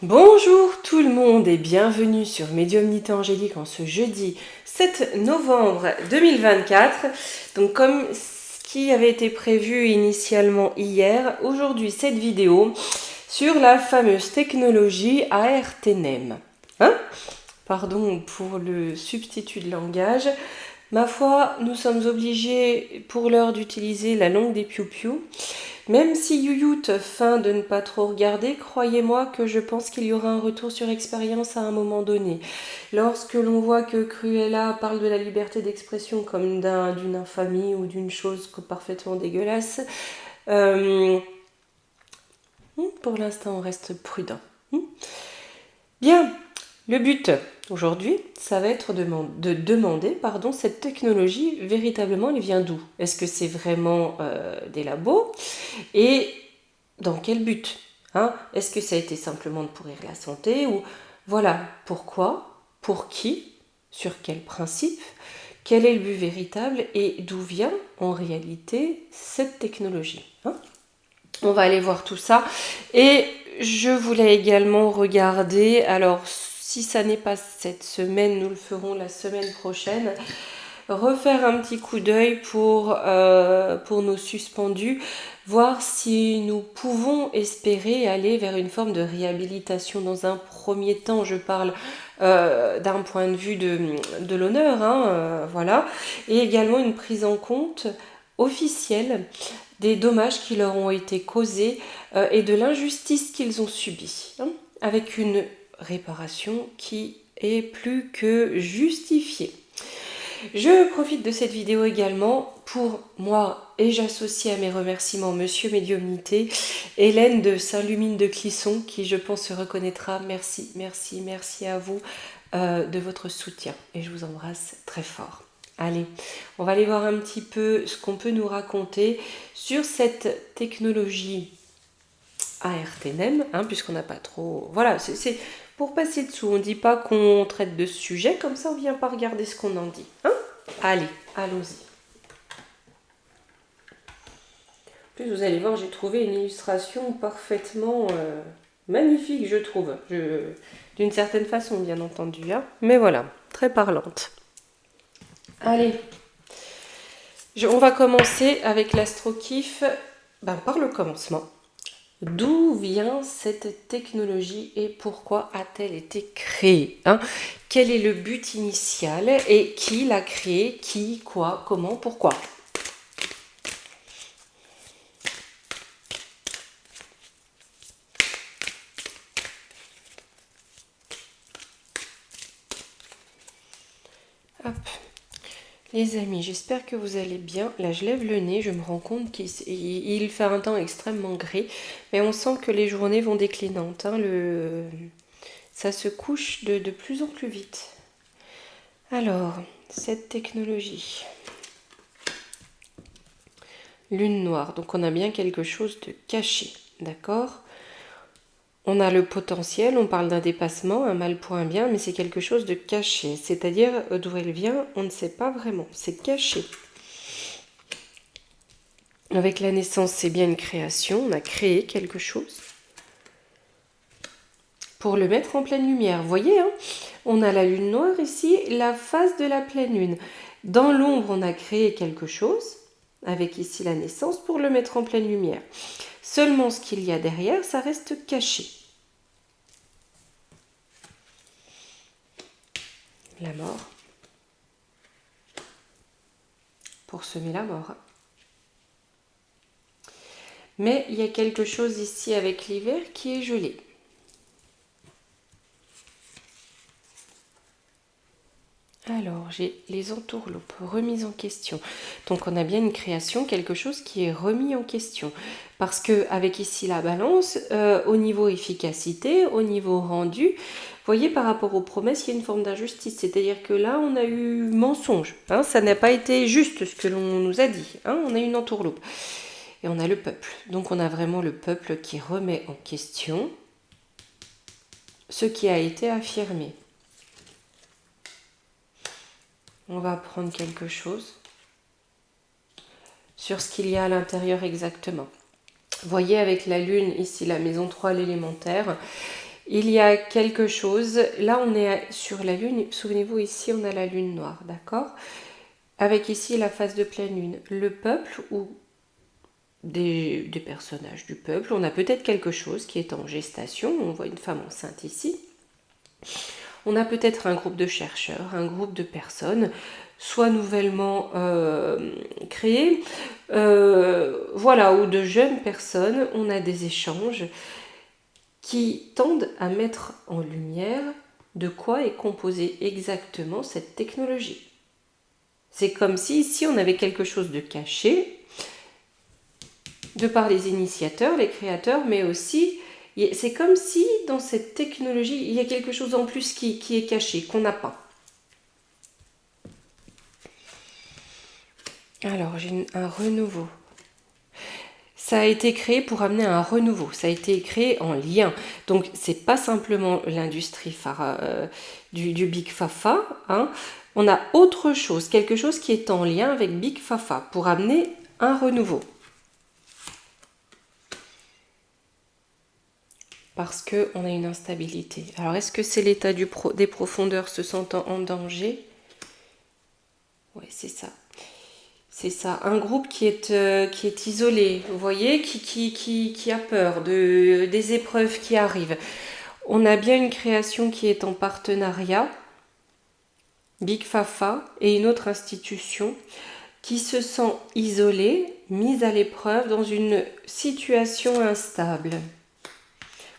Bonjour tout le monde et bienvenue sur Médiumnité Angélique en ce jeudi 7 novembre 2024. Donc comme ce qui avait été prévu initialement hier, aujourd'hui cette vidéo sur la fameuse technologie ARTNM. Pardon pour le substitut de langage. Ma foi, nous sommes obligés pour l'heure d'utiliser la langue des piou-piou. Même si Youyout feint de ne pas trop regarder, croyez-moi que je pense qu'il y aura un retour sur expérience à un moment donné. Lorsque l'on voit que Cruella parle de la liberté d'expression comme d'une infamie ou d'une chose parfaitement dégueulasse, pour l'instant on reste prudent. Bien, le but aujourd'hui, ça va être de demander, cette technologie, véritablement, elle vient d'où? Est-ce que c'est vraiment des labos? Et dans quel but? Est-ce que ça a été simplement de pourrir la santé? Ou voilà, pourquoi? Pour qui? Sur quel principe? Quel est le but véritable? Et d'où vient en réalité cette technologie? On va aller voir tout ça. Et je voulais également regarder, alors si ça n'est pas cette semaine, nous le ferons la semaine prochaine, refaire un petit coup d'œil pour nos suspendus, voir si nous pouvons espérer aller vers une forme de réhabilitation. Dans un premier temps, je parle d'un point de vue de l'honneur, voilà, et également une prise en compte officielle des dommages qui leur ont été causés et de l'injustice qu'ils ont subie, avec une réparation qui est plus que justifiée. Je profite de cette vidéo également pour moi, et j'associe à mes remerciements Monsieur Médiumnité, Hélène de Saint-Lumine de Clisson, qui je pense se reconnaîtra. Merci, merci, merci à vous de votre soutien et je vous embrasse très fort. Allez, on va aller voir un petit peu ce qu'on peut nous raconter sur cette technologie ARTNM, puisqu'on n'a pas trop... Voilà, c'est pour passer dessous. On ne dit pas qu'on traite de ce sujet, comme ça on ne vient pas regarder ce qu'on en dit. Allez, allons-y. En plus, vous allez voir, j'ai trouvé une illustration parfaitement magnifique, je trouve. D'une certaine façon, bien entendu. Mais voilà, très parlante. Allez, on va commencer avec l'astro-kiff par le commencement. D'où vient cette technologie et pourquoi a-t-elle été créée? Quel est le but initial et qui l'a créée? Qui, quoi, comment, pourquoi? Hop. Les amis, j'espère que vous allez bien. Là, je lève le nez, je me rends compte qu'il fait un temps extrêmement gris, mais on sent que les journées vont déclinantes. Ça se couche de plus en plus vite. Alors, cette technologie. Lune noire, donc on a bien quelque chose de caché, d'accord? On a le potentiel, on parle d'un dépassement, un mal pour un bien, mais c'est quelque chose de caché. C'est-à-dire, d'où elle vient, on ne sait pas vraiment. C'est caché. Avec la naissance, c'est bien une création. On a créé quelque chose pour le mettre en pleine lumière. Vous voyez, on a la lune noire ici, la phase de la pleine lune. Dans l'ombre, on a créé quelque chose, avec ici la naissance, pour le mettre en pleine lumière. Seulement, ce qu'il y a derrière, ça reste caché. La mort. Pour semer la mort. Mais il y a quelque chose ici avec l'hiver qui est gelé. Alors, j'ai les entourloupes remises en question. Donc, on a bien une création, quelque chose qui est remis en question. Parce que avec ici la balance, au niveau efficacité, au niveau rendu, vous voyez, par rapport aux promesses, il y a une forme d'injustice. C'est-à-dire que là, on a eu mensonge. Ça n'a pas été juste ce que l'on nous a dit. On a une entourloupe. Et on a le peuple. Donc, on a vraiment le peuple qui remet en question ce qui a été affirmé. On va prendre quelque chose sur ce qu'il y a à l'intérieur exactement. Vous voyez avec la lune, ici la maison 3, l'élémentaire, Il y a quelque chose, là on est sur la lune, souvenez-vous ici on a la lune noire, d'accord? Avec ici la phase de pleine lune, le peuple ou des personnages du peuple, on a peut-être quelque chose qui est en gestation, on voit une femme enceinte ici, on a peut-être un groupe de chercheurs, un groupe de personnes, soit nouvellement créées, voilà, ou de jeunes personnes, on a des échanges qui tendent à mettre en lumière de quoi est composée exactement cette technologie. C'est comme si ici on avait quelque chose de caché, de par les initiateurs, les créateurs, mais aussi c'est comme si dans cette technologie il y a quelque chose en plus qui est caché, qu'on n'a pas. Alors j'ai un renouveau. Ça a été créé pour amener un renouveau, ça a été créé en lien. Donc c'est pas simplement l'industrie du Big Fafa, hein. On a autre chose, quelque chose qui est en lien avec Big Fafa pour amener un renouveau. Parce qu'on a une instabilité. Alors est-ce que c'est l'état des profondeurs se sentant en danger? Oui, c'est ça. C'est ça, un groupe qui est isolé, vous voyez, qui a peur des épreuves qui arrivent. On a bien une création qui est en partenariat, Big Fafa, et une autre institution qui se sent isolée, mise à l'épreuve dans une situation instable,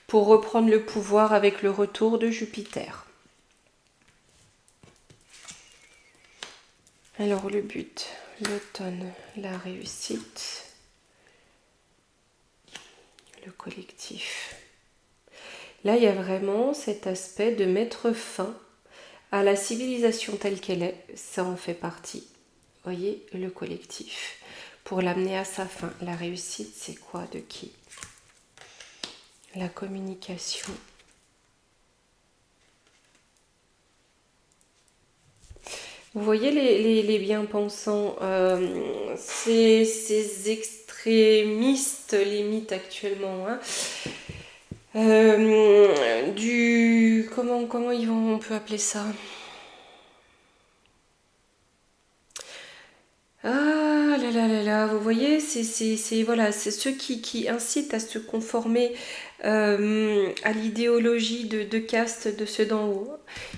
pour reprendre le pouvoir avec le retour de Jupiter. Alors le but, l'automne, la réussite, le collectif. Là, il y a vraiment cet aspect de mettre fin à la civilisation telle qu'elle est, ça en fait partie. Vous voyez, le collectif. Pour l'amener à sa fin, la réussite, c'est quoi, de qui? La communication. Vous voyez les bien-pensants, ces extrémistes limites actuellement, hein, comment on peut appeler ça? Ah là là là là, vous voyez, voilà, c'est ceux qui incitent à se conformer à l'idéologie de caste de ceux d'en haut.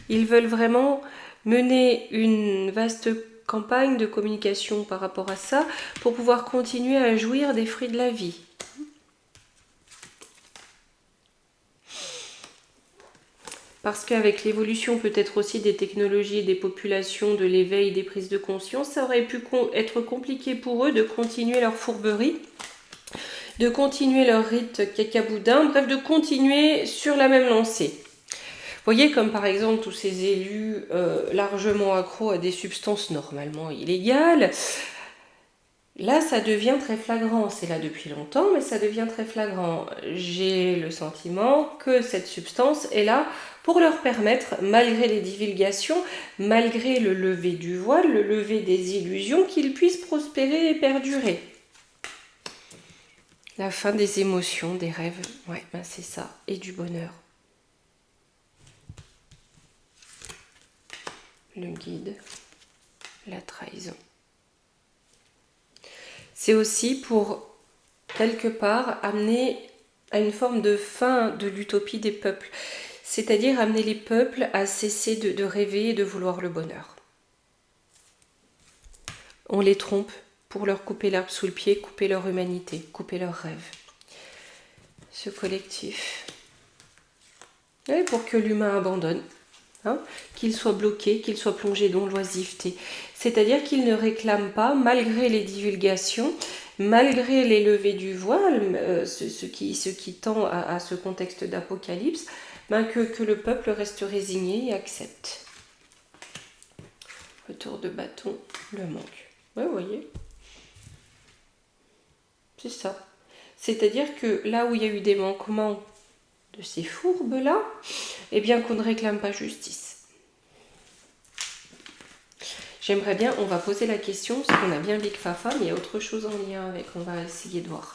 Ils veulent vraiment mener une vaste campagne de communication par rapport à ça pour pouvoir continuer à jouir des fruits de la vie. Parce qu'avec l'évolution peut-être aussi des technologies, des populations, de l'éveil, des prises de conscience, ça aurait pu être compliqué pour eux de continuer leur fourberie, de continuer leur rite cacaboudin, bref, de continuer sur la même lancée. Vous voyez, comme par exemple tous ces élus largement accros à des substances normalement illégales, là ça devient très flagrant, c'est là depuis longtemps, mais ça devient très flagrant. J'ai le sentiment que cette substance est là pour leur permettre, malgré les divulgations, malgré le lever du voile, le lever des illusions, qu'ils puissent prospérer et perdurer. La fin des émotions, des rêves, ouais, ben c'est ça, et du bonheur. Le guide, la trahison. C'est aussi pour, quelque part, amener à une forme de fin de l'utopie des peuples. C'est-à-dire amener les peuples à cesser de rêver et de vouloir le bonheur. On les trompe pour leur couper l'herbe sous le pied, couper leur humanité, couper leurs rêves. Ce collectif. Et pour que l'humain abandonne. Hein, qu'il soit bloqué, qu'il soit plongé dans l'oisiveté. C'est-à-dire qu'il ne réclame pas, malgré les divulgations, malgré les levées du voile, ce qui tend à ce contexte d'apocalypse, ben que le peuple reste résigné et accepte. Retour de bâton, le manque. Ouais, vous voyez. C'est ça. C'est-à-dire que là où il y a eu des manquements de ces fourbes-là, eh bien qu'on ne réclame pas justice. J'aimerais bien, on va poser la question, parce qu'on a bien Big Fafa, mais il y a autre chose en lien avec, on va essayer de voir.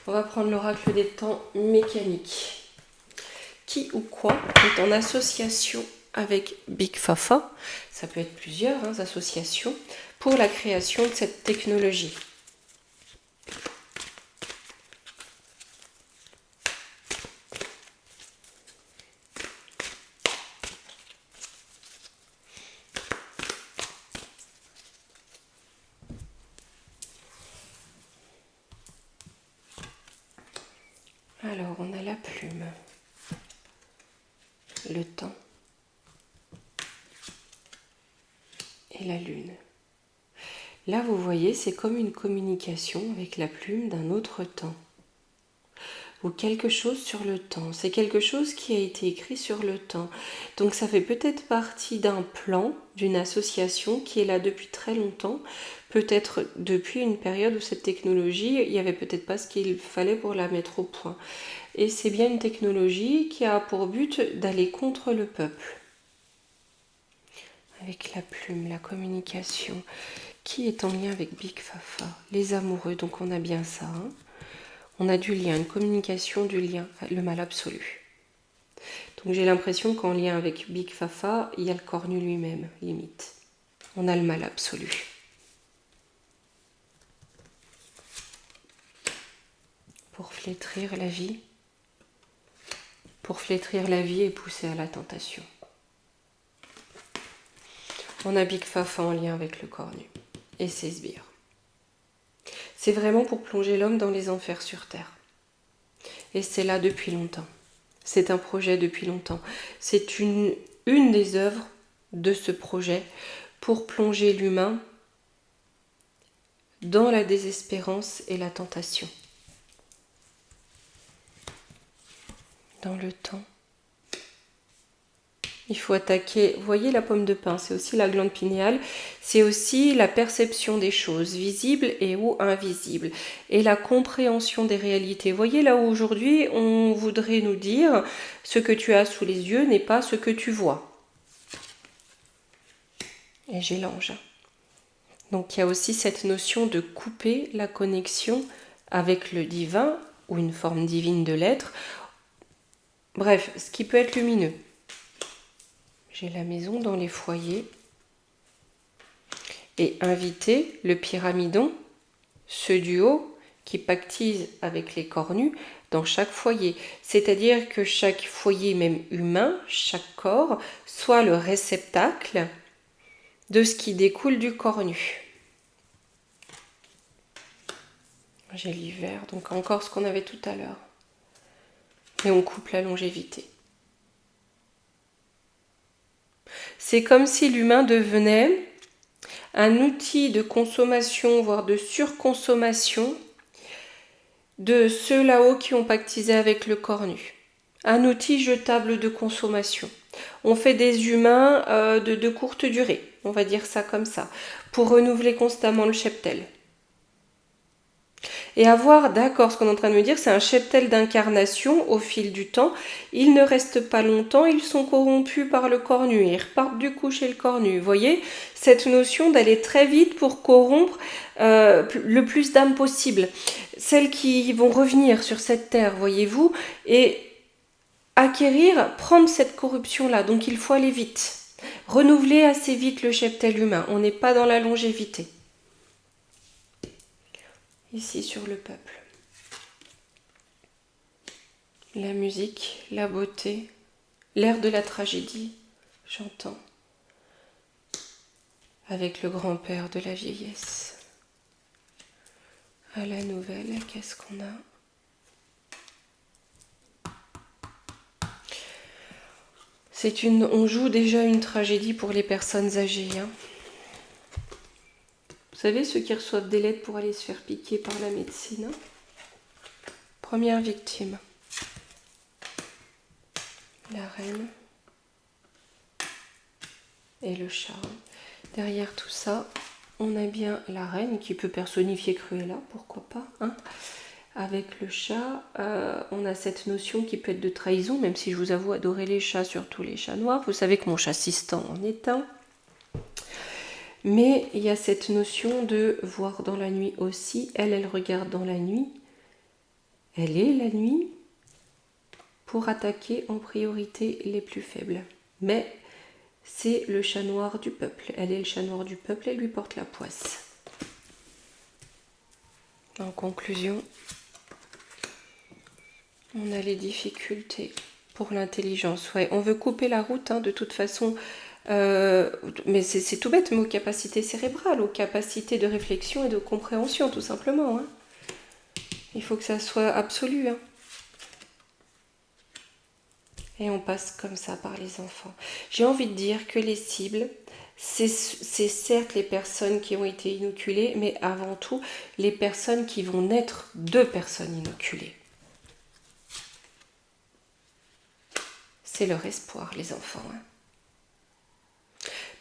On va prendre l'oracle des temps mécaniques. Qui ou quoi est en association avec Big Fafa, ça peut être plusieurs associations, pour la création de cette technologie. Alors, on a la plume, le temps et la lune. Là, vous voyez, c'est comme une communication avec la plume d'un autre temps. Ou quelque chose sur le temps. C'est quelque chose qui a été écrit sur le temps. Donc ça fait peut-être partie d'un plan, d'une association qui est là depuis très longtemps, peut-être depuis une période où cette technologie, il n'y avait peut-être pas ce qu'il fallait pour la mettre au point. Et c'est bien une technologie qui a pour but d'aller contre le peuple. Avec la plume, la communication, qui est en lien avec Big Fafa, les amoureux, donc on a bien ça. On a du lien, une communication du lien, le mal absolu. Donc j'ai l'impression qu'en lien avec Big Fafa, il y a le cornu lui-même, limite. On a le mal absolu. Pour flétrir la vie. Pour flétrir la vie et pousser à la tentation. On a Big Fafa en lien avec le cornu. Et ses sbires. C'est vraiment pour plonger l'homme dans les enfers sur terre. Et c'est là depuis longtemps. C'est un projet depuis longtemps. C'est une des œuvres de ce projet pour plonger l'humain dans la désespérance et la tentation. Dans le temps. Il faut attaquer, vous voyez la pomme de pin, c'est aussi la glande pinéale, c'est aussi la perception des choses visibles et ou invisibles, et la compréhension des réalités. Vous voyez là où aujourd'hui on voudrait nous dire ce que tu as sous les yeux n'est pas ce que tu vois. Et j'ai l'ange. Donc il y a aussi cette notion de couper la connexion avec le divin ou une forme divine de l'être. Bref, ce qui peut être lumineux. J'ai la maison dans les foyers et inviter le pyramidon, ce duo qui pactise avec les cornus dans chaque foyer. C'est-à-dire que chaque foyer, même humain, chaque corps, soit le réceptacle de ce qui découle du cornu. J'ai l'hiver, donc encore ce qu'on avait tout à l'heure. Et on coupe la longévité. C'est comme si l'humain devenait un outil de consommation, voire de surconsommation de ceux là-haut qui ont pactisé avec le cornu. Un outil jetable de consommation. On fait des humains de courte durée, on va dire ça comme ça, pour renouveler constamment le cheptel. Et avoir, d'accord, ce qu'on est en train de me dire, c'est un cheptel d'incarnation au fil du temps. Ils ne restent pas longtemps, ils sont corrompus par le cornu. Ils repartent du coup chez le cornu. Vous voyez, cette notion d'aller très vite pour corrompre le plus d'âmes possible. Celles qui vont revenir sur cette terre, voyez-vous, et acquérir, prendre cette corruption-là. Donc il faut aller vite. Renouveler assez vite le cheptel humain. On n'est pas dans la longévité. Ici sur le peuple. La musique, la beauté, l'air de la tragédie, j'entends. Avec le grand-père de la vieillesse. À la nouvelle, qu'est-ce qu'on a ? On joue déjà une tragédie pour les personnes âgées. Vous savez, ceux qui reçoivent des lettres pour aller se faire piquer par la médecine. Première victime. La reine. Et le chat. Derrière tout ça, on a bien la reine qui peut personnifier Cruella, pourquoi pas. Avec le chat, on a cette notion qui peut être de trahison, même si je vous avoue adorer les chats, surtout les chats noirs. Vous savez que mon chat assistant en est un. Mais il y a cette notion de voir dans la nuit aussi. Elle regarde dans la nuit. Elle est la nuit pour attaquer en priorité les plus faibles. Mais c'est le chat noir du peuple. Elle est le chat noir du peuple, elle lui porte la poisse. En conclusion, on a les difficultés pour l'intelligence. Ouais, on veut couper la route, de toute façon. Mais c'est tout bête, mais aux capacités cérébrales, aux capacités de réflexion et de compréhension, tout simplement. Il faut que ça soit absolu. Et on passe comme ça par les enfants. J'ai envie de dire que les cibles, c'est certes les personnes qui ont été inoculées, mais avant tout, les personnes qui vont naître de personnes inoculées. C'est leur espoir, les enfants.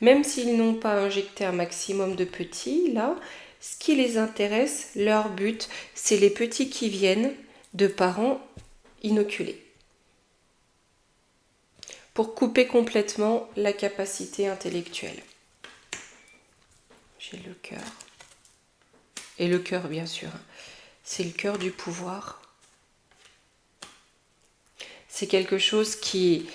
Même s'ils n'ont pas injecté un maximum de petits, là, ce qui les intéresse, leur but, c'est les petits qui viennent de parents inoculés. Pour couper complètement la capacité intellectuelle. J'ai le cœur. Et le cœur, bien sûr, c'est le cœur du pouvoir. C'est quelque chose qui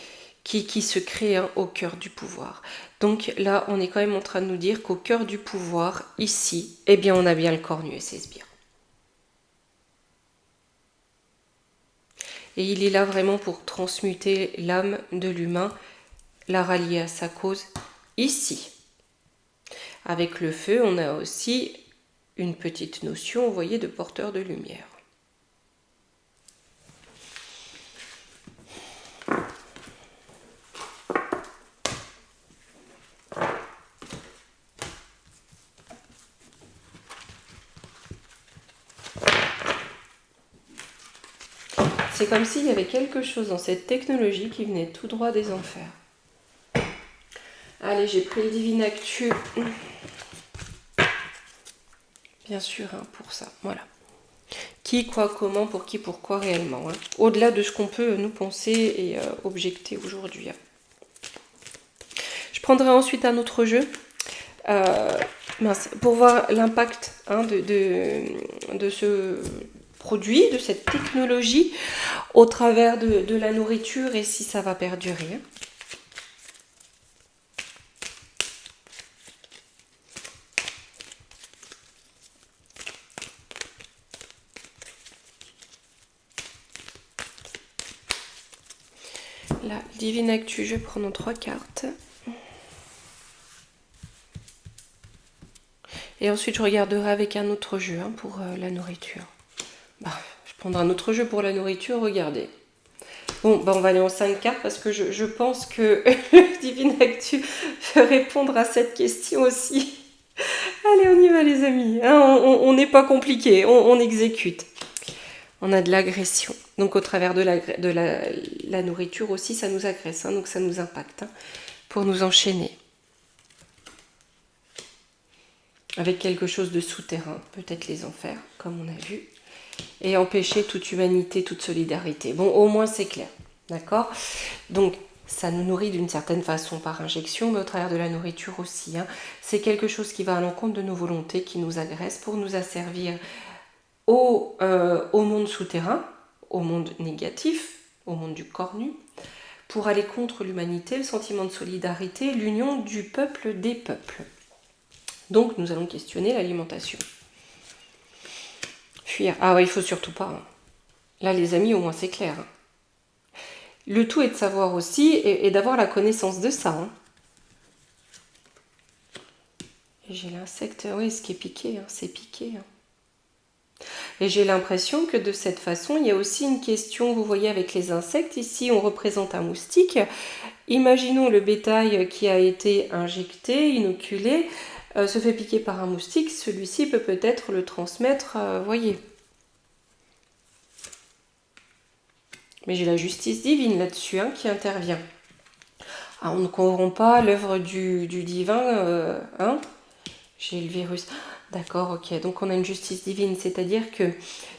se crée au cœur du pouvoir. Donc là, on est quand même en train de nous dire qu'au cœur du pouvoir, ici, eh bien, on a bien le cornu et ses sbires. Et il est là vraiment pour transmuter l'âme de l'humain, la rallier à sa cause, ici. Avec le feu, on a aussi une petite notion, vous voyez, de porteur de lumière. C'est comme s'il y avait quelque chose dans cette technologie qui venait tout droit des enfers. Allez, j'ai pris le Divine Actu. Bien sûr, pour ça, voilà. Qui, quoi, comment, pour qui, pourquoi réellement. Au-delà de ce qu'on peut nous penser et objecter aujourd'hui. Je prendrai ensuite un autre jeu pour voir l'impact de ce produit, de cette technologie au travers de la nourriture et si ça va perdurer. Là, Divine Actu, je vais prendre 3 cartes. Et ensuite, je regarderai avec un autre jeu pour la nourriture. Je prendrai un autre jeu pour la nourriture, regardez. Bon, on va aller en 5 cartes parce que je pense que Divine Actu peut répondre à cette question aussi. Allez, on y va les amis. On n'est pas compliqué, on exécute. On a de l'agression. Donc au travers de la nourriture aussi, ça nous agresse, donc ça nous impacte pour nous enchaîner. Avec quelque chose de souterrain, peut-être les enfers, comme on a vu. Et empêcher toute humanité, toute solidarité. Bon, au moins c'est clair, d'accord ? Donc, ça nous nourrit d'une certaine façon par injection, mais au travers de la nourriture aussi. C'est quelque chose qui va à l'encontre de nos volontés, qui nous agresse pour nous asservir au monde souterrain, au monde négatif, au monde du corps nu, pour aller contre l'humanité, le sentiment de solidarité, l'union du peuple des peuples. Donc, nous allons questionner l'alimentation. Fuir. Ah ouais, il faut surtout pas. Là, les amis, au moins, c'est clair. Le tout est de savoir aussi et d'avoir la connaissance de ça. Et j'ai l'insecte, oui, ce qui est piqué, c'est piqué. Et j'ai l'impression que de cette façon, il y a aussi une question, vous voyez, avec les insectes. Ici, on représente un moustique. Imaginons le bétail qui a été injecté, inoculé, se fait piquer par un moustique. Celui-ci peut peut-être le transmettre, voyez. Mais j'ai la justice divine là-dessus qui intervient. On ne corrompt pas l'œuvre du divin, J'ai le virus. D'accord, ok. Donc on a une justice divine, c'est-à-dire que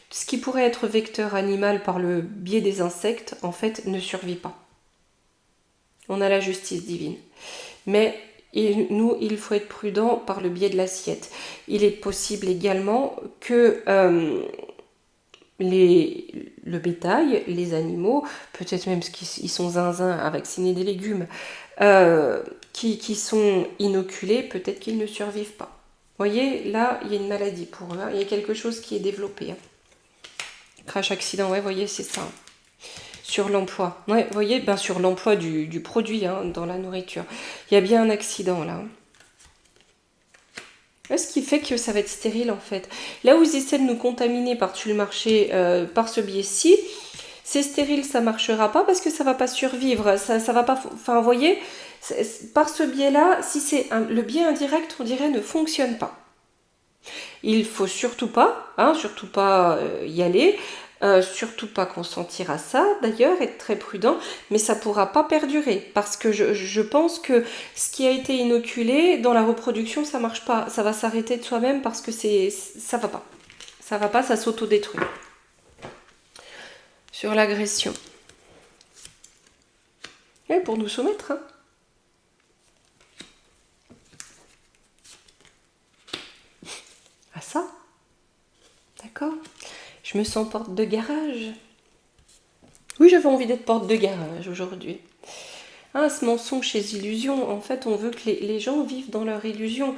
ce qui pourrait être vecteur animal par le biais des insectes, en fait, ne survit pas. On a la justice divine. Mais il faut être prudent par le biais de l'assiette. Il est possible également que le bétail, les animaux, peut-être même qu'ils sont zinzins à vacciner des légumes, qui sont inoculés, peut-être qu'ils ne survivent pas. Vous voyez, là, il y a une maladie pour eux, hein. Il y a quelque chose qui est développé. Hein. Crash accident, ouais, vous voyez, c'est ça. Sur l'emploi. Ouais, vous voyez, ben, sur l'emploi du produit hein, dans la nourriture. Il y a bien un accident là. Ce qui fait que ça va être stérile en fait. Là où ils essaient de nous contaminer par-dessus le marché par ce biais-ci, c'est stérile, ça marchera pas parce que ça va pas survivre. Ça va pas. Enfin, vous voyez, par ce biais-là, si c'est le biais indirect, on dirait ne fonctionne pas. Il faut surtout pas y aller. Surtout pas consentir à ça, d'ailleurs, être très prudent, mais ça pourra pas perdurer, parce que je pense que ce qui a été inoculé, dans la reproduction, ça marche pas, ça va s'arrêter de soi-même, parce que ça va pas, ça s'autodétruit. Sur l'agression. Et pour nous soumettre, hein. À ça. D'accord ? Je me sens porte de garage. Oui, j'avais envie d'être porte de garage aujourd'hui. Ah, ce mensonge chez illusion, en fait, on veut que les gens vivent dans leur illusion.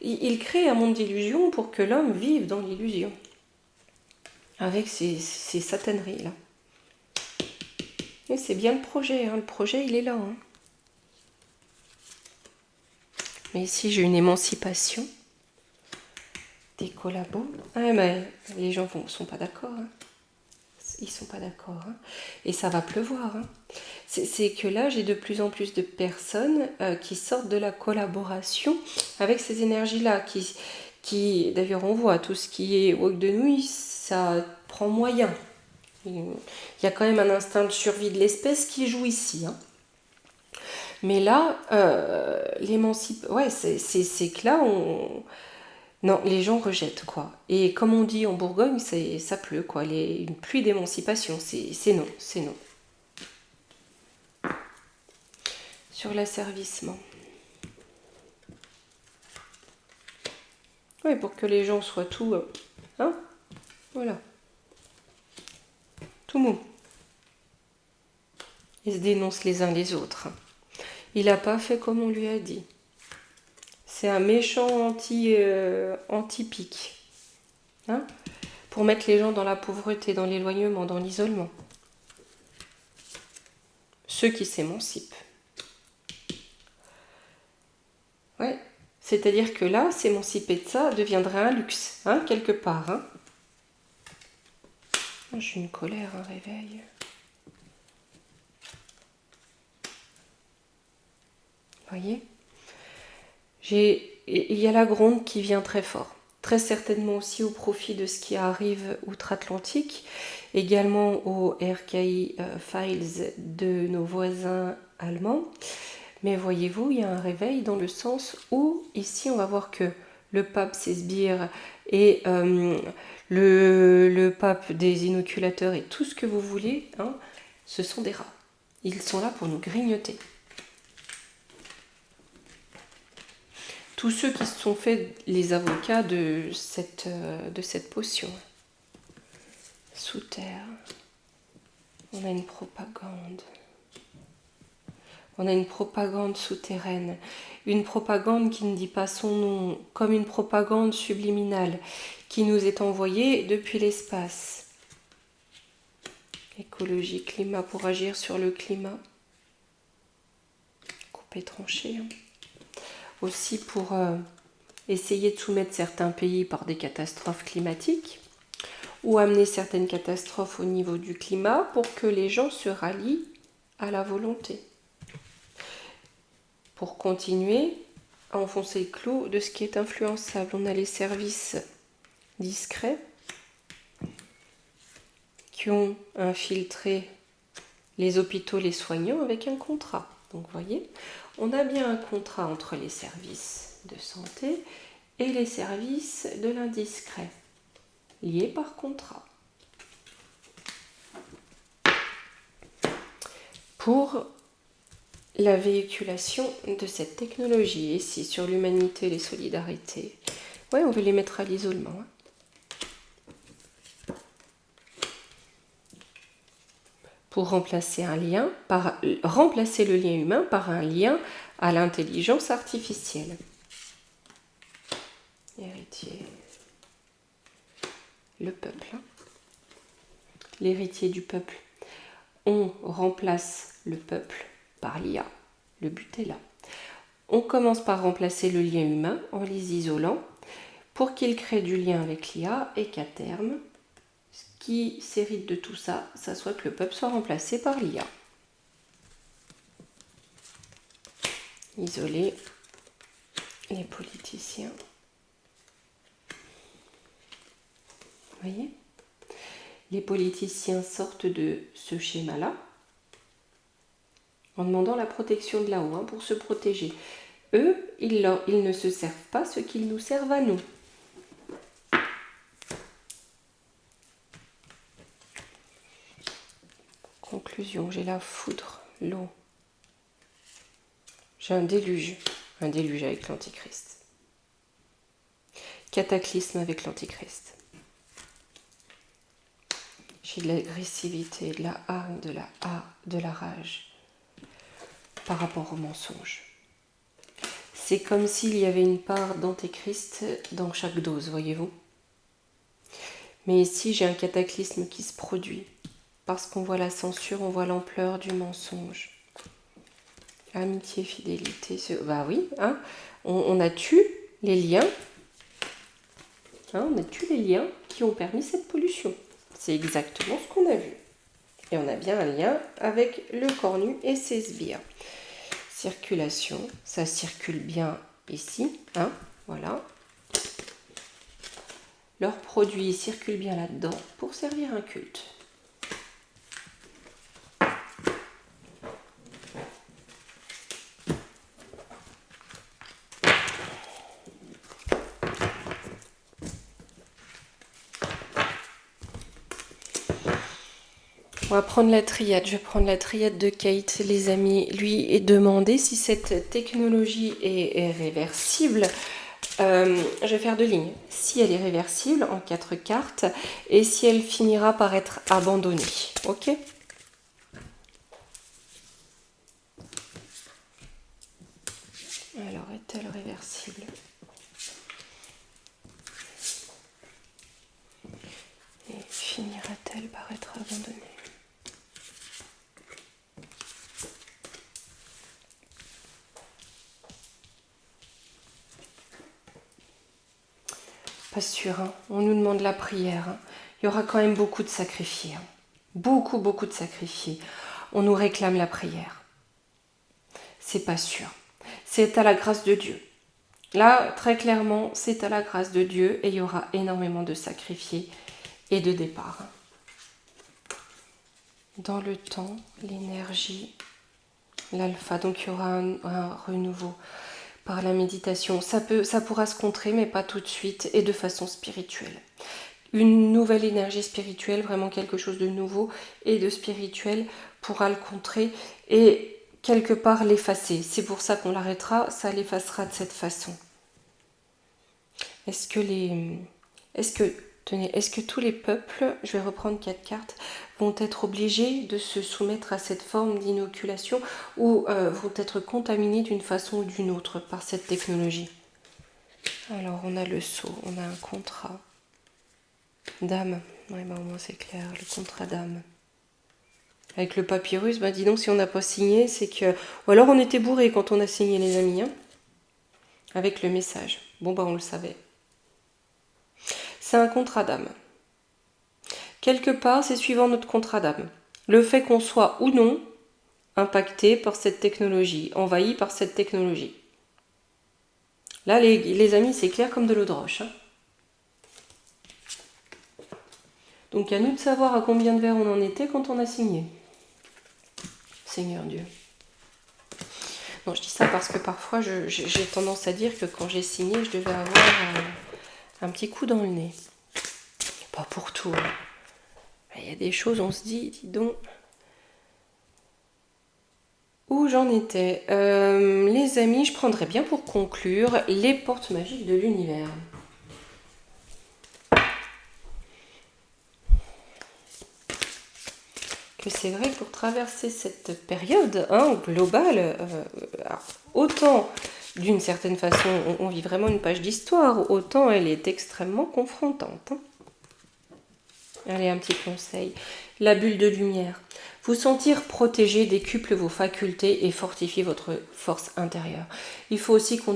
Ils créent un monde d'illusion pour que l'homme vive dans l'illusion. Avec ces sataneries-là. Et c'est bien le projet, hein. Le projet, il est là. Hein. Mais ici, j'ai une émancipation. Des collabos. Ah, mais les gens ne sont pas d'accord. Hein. Ils sont pas d'accord. Hein. Et ça va pleuvoir. Hein. C'est que là, j'ai de plus en plus de personnes qui sortent de la collaboration avec ces énergies-là. Qui d'ailleurs, on voit tout ce qui est wok de nuit, ça prend moyen. Il y a quand même un instinct de survie de l'espèce qui joue ici. Hein. Mais là, ouais, c'est que là, non, les gens rejettent, quoi. Et comme on dit en Bourgogne, ça pleut, quoi. Une pluie d'émancipation, c'est non, c'est non. Sur l'asservissement. Oui, pour que les gens soient tout... hein, voilà. Tout mou. Ils se dénoncent les uns les autres. Il n'a pas fait comme on lui a dit. C'est un méchant anti-pique. Hein, pour mettre les gens dans la pauvreté, dans l'éloignement, dans l'isolement. Ceux qui s'émancipent. Ouais. C'est-à-dire que là, s'émanciper de ça deviendrait un luxe, hein, quelque part. Hein. J'ai une colère, un réveil. Vous voyez ? Il y a la gronde qui vient très fort. Très certainement aussi au profit de ce qui arrive outre-Atlantique, également aux RKI Files de nos voisins allemands. Mais voyez-vous, il y a un réveil dans le sens où, ici, on va voir que le pape, ses sbires, et le pape des inoculateurs, et tout ce que vous voulez, hein, ce sont des rats. Ils sont là pour nous grignoter. Tous ceux qui se sont fait les avocats de cette potion. Sous terre, on a une propagande. On a une propagande souterraine. Une propagande qui ne dit pas son nom, comme une propagande subliminale qui nous est envoyée depuis l'espace. Écologie, climat pour agir sur le climat. Couper, trancher. Aussi pour essayer de soumettre certains pays par des catastrophes climatiques ou amener certaines catastrophes au niveau du climat pour que les gens se rallient à la volonté. Pour continuer à enfoncer le clou de ce qui est influençable. On a les services discrets qui ont infiltré les hôpitaux, les soignants avec un contrat. Donc vous voyez, on a bien un contrat entre les services de santé et les services de l'indiscret, liés par contrat. Pour la véhiculation de cette technologie, ici sur l'humanité et les solidarités, ouais, on veut les mettre à l'isolement. Hein. pour remplacer remplacer le lien humain par un lien à l'intelligence artificielle. Héritier, le peuple. L'héritier du peuple. On remplace le peuple par l'IA. Le but est là. On commence par remplacer le lien humain en les isolant pour qu'ils créent du lien avec l'IA et qu'à terme, ce qui s'hérite de tout ça, ça soit que le peuple soit remplacé par l'IA. Isoler les politiciens. Vous voyez ? Les politiciens sortent de ce schéma-là en demandant la protection de là-haut pour se protéger. Eux, ils ne se servent pas ce qu'ils nous servent à nous. Conclusion, j'ai la foudre, l'eau. J'ai un déluge avec l'Antichrist. Cataclysme avec l'Antichrist. J'ai de l'agressivité, de la haine, de la rage par rapport au mensonge. C'est comme s'il y avait une part d'antéchrist dans chaque dose, voyez-vous. Mais ici, j'ai un cataclysme qui se produit parce qu'on voit la censure, on voit l'ampleur du mensonge. Amitié, fidélité, bah oui, on a tué les liens, on a tué les liens qui ont permis cette pollution. C'est exactement ce qu'on a vu. Et on a bien un lien avec le cornu et ses sbires. Circulation, ça circule bien ici, voilà. Leurs produits circulent bien là-dedans pour servir un culte. On va prendre la triade. Je vais prendre la triade de Kate, les amis. Lui est demandé si cette technologie est réversible. Je vais faire 2 lignes. Si elle est réversible en 4 cartes et si elle finira par être abandonnée. Ok ? Alors, est-elle réversible ? Et finira-t-elle par être abandonnée ? Pas sûr, on nous demande la prière. Il y aura quand même beaucoup de sacrifiés. Beaucoup de sacrifiés. On nous réclame la prière. C'est pas sûr. C'est à la grâce de Dieu. Là, très clairement, c'est à la grâce de Dieu et il y aura énormément de sacrifiés et de départs. Dans le temps, l'énergie, l'alpha, donc il y aura un renouveau par la méditation. Ça pourra se contrer, mais pas tout de suite et de façon spirituelle. Une nouvelle énergie spirituelle, vraiment quelque chose de nouveau et de spirituel pourra le contrer et quelque part l'effacer. C'est pour ça qu'on l'arrêtera, ça l'effacera de cette façon. Est-ce que tous les peuples, je vais reprendre 4 cartes, vont être obligés de se soumettre à cette forme d'inoculation ou vont être contaminés d'une façon ou d'une autre par cette technologie? Alors, on a le sceau, on a un contrat d'âme. Ouais, au moins c'est clair, le contrat d'âme. Avec le papyrus, dis donc, si on n'a pas signé, c'est que... Ou alors on était bourré quand on a signé, les amis, avec le message. Bon, on le savait. C'est un contrat d'âme. Quelque part, c'est suivant notre contrat d'âme. Le fait qu'on soit ou non impacté par cette technologie, envahi par cette technologie. Là, les amis, c'est clair comme de l'eau de roche. Donc, à nous de savoir à combien de verres on en était quand on a signé. Seigneur Dieu. Non, je dis ça parce que parfois, j'ai tendance à dire que quand j'ai signé, je devais avoir un petit coup dans le nez. Pas pour tout. Il y a des choses, on se dit, dis donc... Où j'en étais les amis, je prendrais bien pour conclure les portes magiques de l'univers. que c'est vrai que pour traverser cette période globale, alors, autant d'une certaine façon on vit vraiment une page d'histoire, autant elle est extrêmement confrontante. Allez, un petit conseil. La bulle de lumière. Vous sentir protégé décuple vos facultés et fortifie votre force intérieure. Il faut aussi qu'on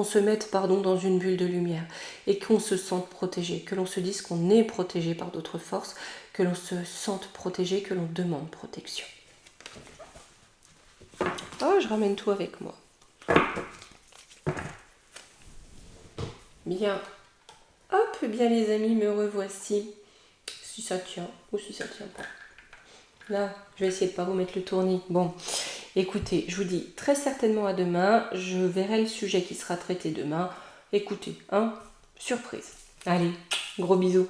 se mette dans une bulle de lumière et qu'on se sente protégé, que l'on se dise qu'on est protégé par d'autres forces, que l'on se sente protégé, que l'on demande protection. Je ramène tout avec moi. Bien. Hop, bien les amis, me revoici. Si ça tient ou si ça tient pas. Là, je vais essayer de ne pas vous mettre le tournis. Bon, écoutez, je vous dis très certainement à demain. Je verrai le sujet qui sera traité demain. Écoutez, surprise. Allez, gros bisous.